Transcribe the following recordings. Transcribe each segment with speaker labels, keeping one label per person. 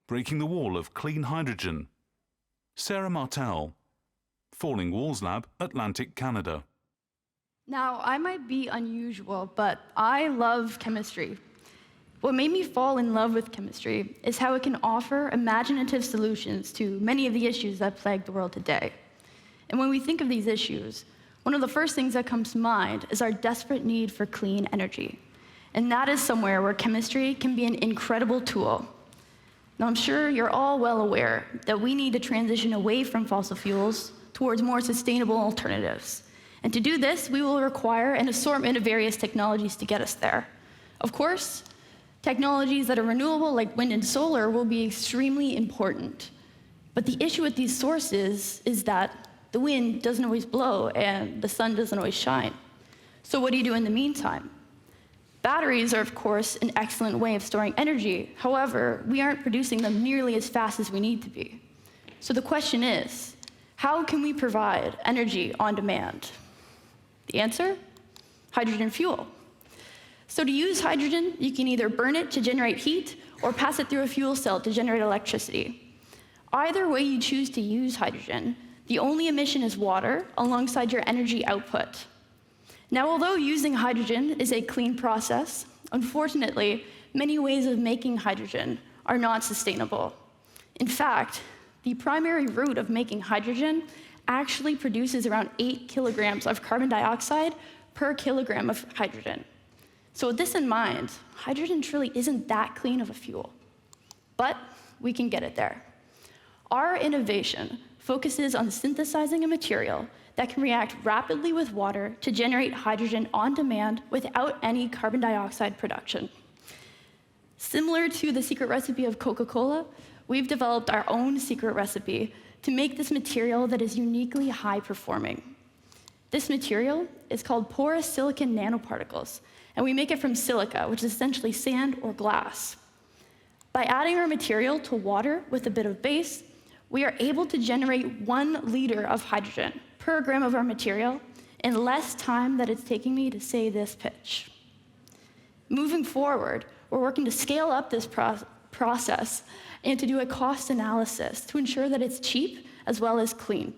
Speaker 1: Breaking the Wall of Clean Hydrogen. Sarah Martell, Falling Walls Lab, Atlantic Canada.
Speaker 2: Now, I might be unusual, but I love chemistry. What made me fall in love with chemistry is how it can offer imaginative solutions to many of the issues that plague the world today. And when we think of these issues, one of the first things that comes to mind is our desperate need for clean energy. And that is somewhere where chemistry can be an incredible tool. Now, I'm sure you're all well aware that we need to transition away from fossil fuels towards more sustainable alternatives. And to do this, we will require an assortment of various technologies to get us there. Of course, technologies that are renewable, like wind and solar, will be extremely important. But the issue with these sources is that the wind doesn't always blow and the sun doesn't always shine. So what do you do in the meantime? Batteries are, of course, an excellent way of storing energy. However, we aren't producing them nearly as fast as we need to be. So the question is, how can we provide energy on demand? The answer? Hydrogen fuel. So to use hydrogen, you can either burn it to generate heat or pass it through a fuel cell to generate electricity. Either way you choose to use hydrogen, the only emission is water alongside your energy output. Now, although using hydrogen is a clean process, unfortunately, many ways of making hydrogen are not sustainable. In fact, the primary route of making hydrogen actually produces around 8 kilograms of carbon dioxide per kilogram of hydrogen. So with this in mind, hydrogen truly isn't that clean of a fuel. But we can get it there. Our innovation focuses on synthesizing a material that can react rapidly with water to generate hydrogen on demand without any carbon dioxide production. Similar to the secret recipe of Coca-Cola, we've developed our own secret recipe to make this material that is uniquely high-performing. This material is called porous silicon nanoparticles, and we make it from silica, which is essentially sand or glass. By adding our material to water with a bit of base, we are able to generate 1 liter of hydrogen per gram of our material in less time than it's taking me to say this pitch. Moving forward, we're working to scale up this process and to do a cost analysis to ensure that it's cheap as well as clean.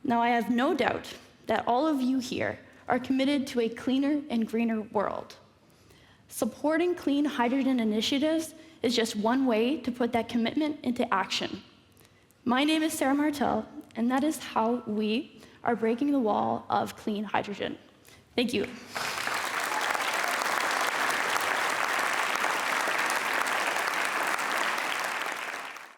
Speaker 2: Now, I have no doubt that all of you here are committed to a cleaner and greener world. Supporting clean hydrogen initiatives is just one way to put that commitment into action. My name is Sarah Martell, and that is how we are breaking the wall of clean hydrogen. Thank you.